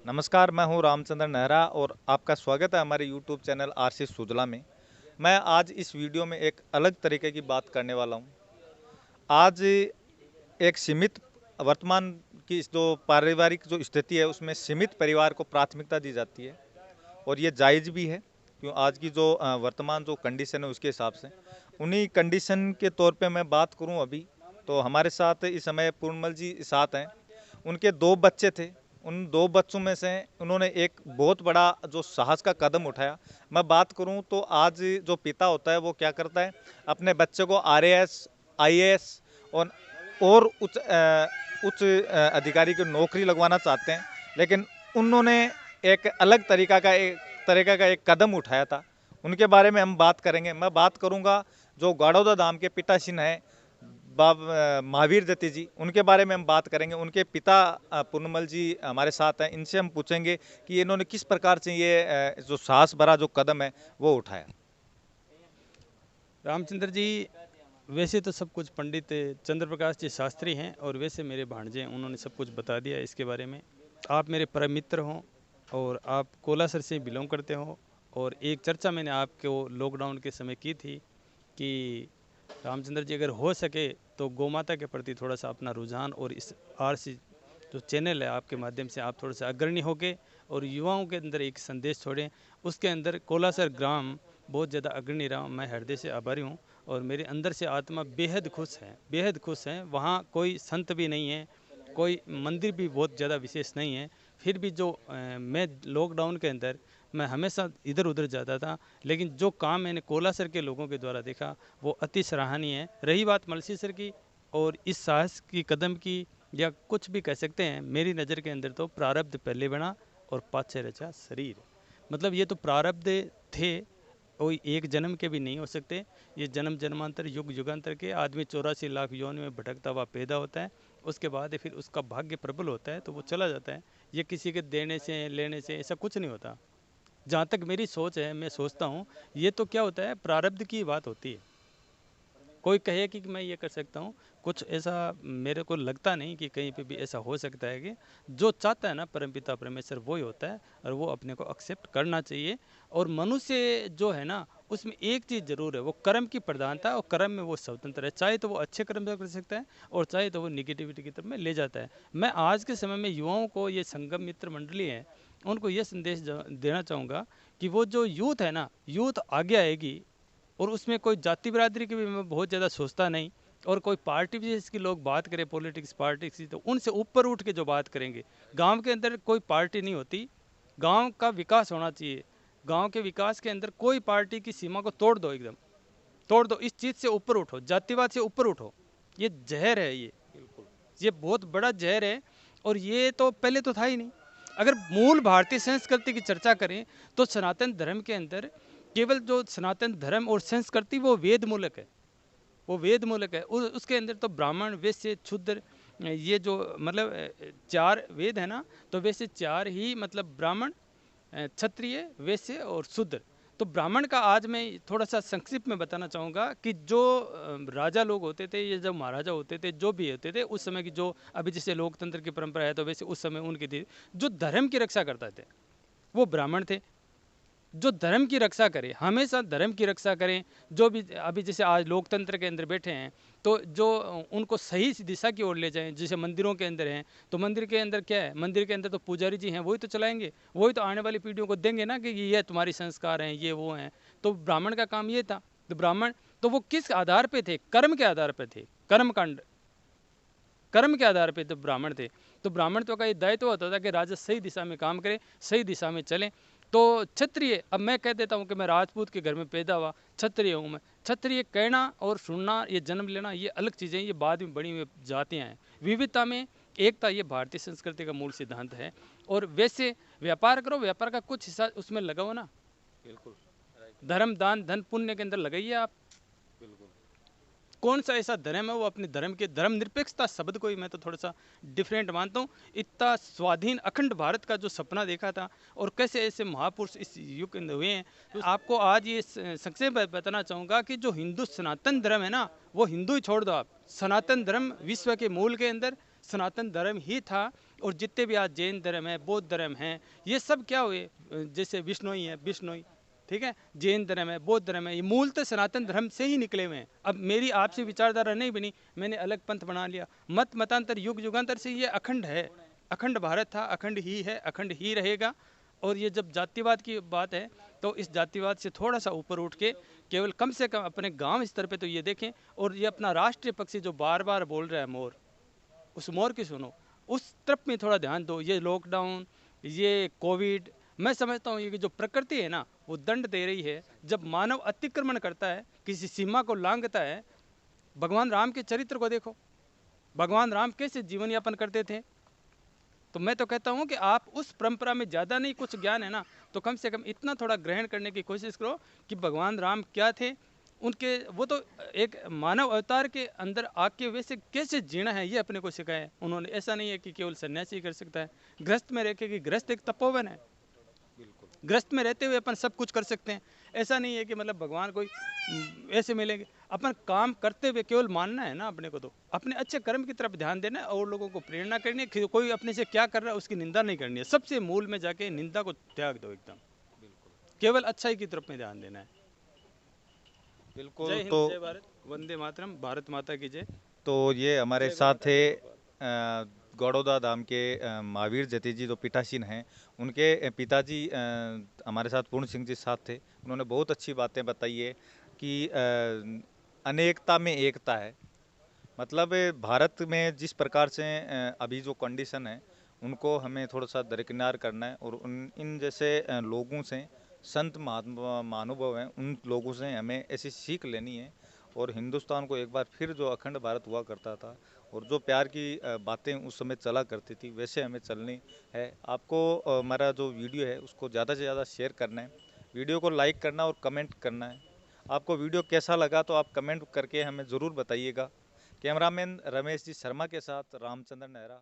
नमस्कार, मैं हूं रामचंद्र नेहरा और आपका स्वागत है हमारे यूट्यूब चैनल आरसी सुजला में। मैं आज इस वीडियो में एक अलग तरीके की बात करने वाला हूं। आज एक सीमित वर्तमान की जो पारिवारिक जो स्थिति है उसमें सीमित परिवार को प्राथमिकता दी जाती है और ये जायज़ भी है, क्यों आज की जो वर्तमान जो कंडीशन है उसके हिसाब से। उन्हीं कंडीशन के तौर पे मैं बात करूं अभी, तो हमारे साथ इस समय पूर्णमल जी साथ हैं। उनके 2 बच्चे थे। उन 2 बच्चों में से उन्होंने एक बहुत बड़ा जो साहस का कदम उठाया। मैं बात करूं तो आज जो पिता होता है वो क्या करता है, अपने बच्चे को आरएएस, आईएएस और उच्च अधिकारी की नौकरी लगवाना चाहते हैं। लेकिन उन्होंने एक अलग तरीका का एक कदम उठाया था। उनके बारे में हम बात करेंगे। मैं बात करूंगा जो गाड़ौदा धाम के पिताश्री हैं महावीर दत्ती जी, उनके बारे में हम बात करेंगे। उनके पिता पूर्णमल जी हमारे साथ हैं। इनसे हम पूछेंगे कि इन्होंने किस प्रकार से ये जो साहस भरा जो कदम है वो उठाया। रामचंद्र जी, वैसे तो सब कुछ पंडित चंद्र प्रकाश जी शास्त्री हैं और वैसे मेरे भांजे हैं, उन्होंने सब कुछ बता दिया इसके बारे में। आप मेरे परम मित्र हों और आप कोलासर से बिलोंग करते हो। और एक चर्चा मैंने आपको लॉकडाउन के समय की थी कि रामचंद्र जी, अगर हो सके तो गौमाता के प्रति थोड़ा सा अपना रुझान और इस आरसी जो चैनल है आपके माध्यम से आप थोड़ा सा अग्रणी होके और युवाओं के अंदर एक संदेश छोड़ें। उसके अंदर कोलासर ग्राम बहुत ज़्यादा अग्रणी रहा। मैं हृदय से आभारी हूँ और मेरे अंदर से आत्मा बेहद खुश है, बेहद खुश है। वहाँ कोई संत भी नहीं है, कोई मंदिर भी बहुत ज़्यादा विशेष नहीं है। फिर भी जो मैं लॉकडाउन के अंदर मैं हमेशा इधर उधर जाता था, लेकिन जो काम मैंने कोलासर के लोगों के द्वारा देखा वो अति सराहनीय है। रही बात मलसीसर की और इस साहस की कदम की, या कुछ भी कह सकते हैं, मेरी नज़र के अंदर तो प्रारब्ध पहले बना और पाछे रचा शरीर। मतलब ये तो प्रारब्ध थे, कोई एक जन्म के भी नहीं हो सकते। ये जन्म जन्मांतर युग युगांतर के आदमी 84 लाख योनि में भटकता हुआ पैदा होता है। उसके बाद फिर उसका भाग्य प्रबल होता है तो वो चला जाता है। ये किसी के देने से लेने से ऐसा कुछ नहीं होता। जहाँ तक मेरी सोच है, मैं सोचता हूँ ये तो क्या होता है, प्रारब्ध की बात होती है। कोई कहे कि मैं ये कर सकता हूँ, कुछ ऐसा मेरे को लगता नहीं कि कहीं पे भी ऐसा हो सकता है। कि जो चाहता है ना परमपिता परमेश्वर वही होता है और वो अपने को एक्सेप्ट करना चाहिए। और मनुष्य जो है ना, उसमें एक चीज़ जरूर है, वो कर्म की प्रधानता है और कर्म में वो स्वतंत्र है। चाहे तो वो अच्छे कर्म कर सकता है और चाहे तो वो निगेटिविटी की तरफ में ले जाता है। मैं आज के समय में युवाओं को, ये संगम मित्र मंडली है, उनको ये संदेश देना चाहूँगा कि वो जो यूथ है ना, यूथ आगे आएगी। और उसमें कोई जाति बिरादरी की भी मैं बहुत ज़्यादा सोचता नहीं। और कोई पार्टी विशेष की लोग बात करें, पॉलिटिक्स पार्टी की, तो उनसे ऊपर उठ के जो बात करेंगे। गांव के अंदर कोई पार्टी नहीं होती, गांव का विकास होना चाहिए। गांव के विकास के अंदर कोई पार्टी की सीमा को तोड़ दो, एकदम तोड़ दो। इस चीज़ से ऊपर उठो, जातिवाद से ऊपर उठो। ये जहर है, ये बहुत बड़ा जहर है। और ये तो पहले तो था ही नहीं। अगर मूल भारतीय संस्कृति की चर्चा करें तो सनातन धर्म के अंदर केवल जो सनातन धर्म और संस्कृति वो वेद मूलक है, वो वेद मूलक है। उसके अंदर तो ब्राह्मण, वैश्य, शूद्र, ये जो मतलब 4 वेद है ना, तो वैसे 4 ही, मतलब ब्राह्मण, क्षत्रिय, वैश्य और शूद्र। तो ब्राह्मण का आज मैं थोड़ा सा संक्षिप्त में बताना चाहूँगा कि जो राजा लोग होते थे, ये जो महाराजा होते थे, जो भी होते थे उस समय की, जो अभी जैसे लोकतंत्र की परंपरा है तो वैसे उस समय उनकी थी, जो धर्म की रक्षा करते थे वो ब्राह्मण थे। जो धर्म की रक्षा करे, हमेशा धर्म की रक्षा करें। जो भी अभी जैसे आज लोकतंत्र के अंदर बैठे हैं, तो जो उनको सही दिशा की ओर ले जाएं। जैसे मंदिरों के अंदर हैं, तो मंदिर के अंदर क्या है, मंदिर के अंदर तो पुजारी जी हैं, वही तो चलाएंगे, वही तो आने वाली पीढ़ियों को देंगे ना कि ये तुम्हारी संस्कार हैं, ये वो हैं। तो ब्राह्मण का काम ये था। तो ब्राह्मण तो वो किस आधार पे थे, कर्म के आधार पे थे, कर्म कांड, कर्म के आधार पे तो ब्राह्मण थे। तो ब्राह्मणत्व का ये दायित्व होता था कि राजा सही दिशा में काम करे, सही दिशा में चलें। तो क्षत्रिय, अब मैं कह देता हूँ कि मैं राजपूत के घर में पैदा हुआ, क्षत्रिय हूँ मैं। क्षत्रिय कहना और सुनना, ये जन्म लेना, ये अलग चीज़ें, ये बाद में बड़ी हुई जातियाँ हैं। विविधता में एकता, ये भारतीय संस्कृति का मूल सिद्धांत है। और वैसे व्यापार करो, व्यापार का कुछ हिस्सा उसमें लगाओ ना। बिल्कुल। धर्म दान धन पुण्य के अंदर लगाइए आप। बिल्कुल। कौन सा ऐसा धर्म है वो अपने धर्म के, धर्म निरपेक्षता शब्द को ही मैं तो थोड़ा सा डिफरेंट मानता हूँ। इतना स्वाधीन अखंड भारत का जो सपना देखा था, और कैसे ऐसे महापुरुष इस युग के अंदर हुए हैं। तो आपको आज ये संक्षेप में बताना चाहूँगा कि जो हिंदू सनातन धर्म है ना, वो हिंदू ही छोड़ दो आप। सनातन धर्म विश्व के मूल के अंदर सनातन धर्म ही था। और जितने भी आज जैन धर्म है, बौद्ध धर्म है, ये सब क्या हुए, जैसे विष्णोई है, विष्णोई, ठीक है, जैन धर्म है, बौद्ध धर्म है, ये मूलतः सनातन धर्म से ही निकले हुए हैं। अब मेरी आपसे विचारधारा नहीं बनी, मैंने अलग पंथ बना लिया। मत मतांतर युग युगांतर से ये अखंड है, अखंड भारत था, अखंड ही है, अखंड ही रहेगा। और ये जब जातिवाद की बात है तो इस जातिवाद से थोड़ा सा ऊपर उठ के केवल कम से कम अपने गांव स्तर पे तो ये देखें। और ये अपना राष्ट्रीय पक्षी जो बार बार बोल रहा है मोर, उस मोर की सुनो, उस तरफ में थोड़ा ध्यान दो। ये लॉकडाउन, ये कोविड, मैं समझता हूँ ये जो प्रकृति है ना वो दंड दे रही है। जब मानव अतिक्रमण करता है, किसी सीमा को लांघता है। भगवान राम के चरित्र को देखो, भगवान राम कैसे जीवन यापन करते थे। तो मैं तो कहता हूँ कि आप उस परंपरा में ज़्यादा नहीं कुछ ज्ञान है ना, तो कम से कम इतना थोड़ा ग्रहण करने की कोशिश करो कि भगवान राम क्या थे। उनके वो तो एक मानव अवतार के अंदर आके वैसे कैसे जीना है ये अपने को सिखाया है उन्होंने। ऐसा नहीं है कि केवल सन्यासी कर सकता है, गृहस्थ में रह के, कि गृहस्थ एक तपोवन है, गृहस्थ में रहते हुए अपन सब कुछ कर सकते हैं। ऐसा नहीं है कि मतलब भगवान कोई ऐसे मिलेंगे। अपन काम करते हुए केवल मानना है ना अपने को, तो अपने अच्छे कर्म की तरफ ध्यान देना है और लोगों को प्रेरणा करनी है। कोई अपने से क्या कर रहा है उसकी निंदा नहीं करनी है, सबसे मूल में जाके निंदा को त्याग दो एकदम, केवल अच्छाई की तरफ में ध्यान देना है। बिल्कुल। जय हिंद, तो जय भारत, वंदे मातरम, भारत माता की जय। तो ये हमारे जय साथ भारत। थे गौड़ौदा धाम के महावीर जती जी जो पीठासीन हैं। उनके पिताजी हमारे साथ पूर्ण सिंह जी साथ थे। उन्होंने बहुत अच्छी बातें बताई है कि अनेकता में एकता है। मतलब भारत में जिस प्रकार से अभी जो कंडीशन है उनको हमें थोड़ा सा दरकिनार करना है। और उन इन जैसे लोगों से, संत महानुभाव हैं, उन लोगों से हमें ऐसी सीख लेनी है। और हिंदुस्तान को एक बार फिर जो अखंड भारत हुआ करता था और जो प्यार की बातें उस समय चला करती थी, वैसे हमें चलनी है। आपको हमारा जो वीडियो है उसको ज़्यादा से ज़्यादा शेयर करना है, वीडियो को लाइक करना और कमेंट करना है। आपको वीडियो कैसा लगा तो आप कमेंट करके हमें ज़रूर बताइएगा। कैमरामैन रमेश जी शर्मा के साथ रामचंद्र नेहरा।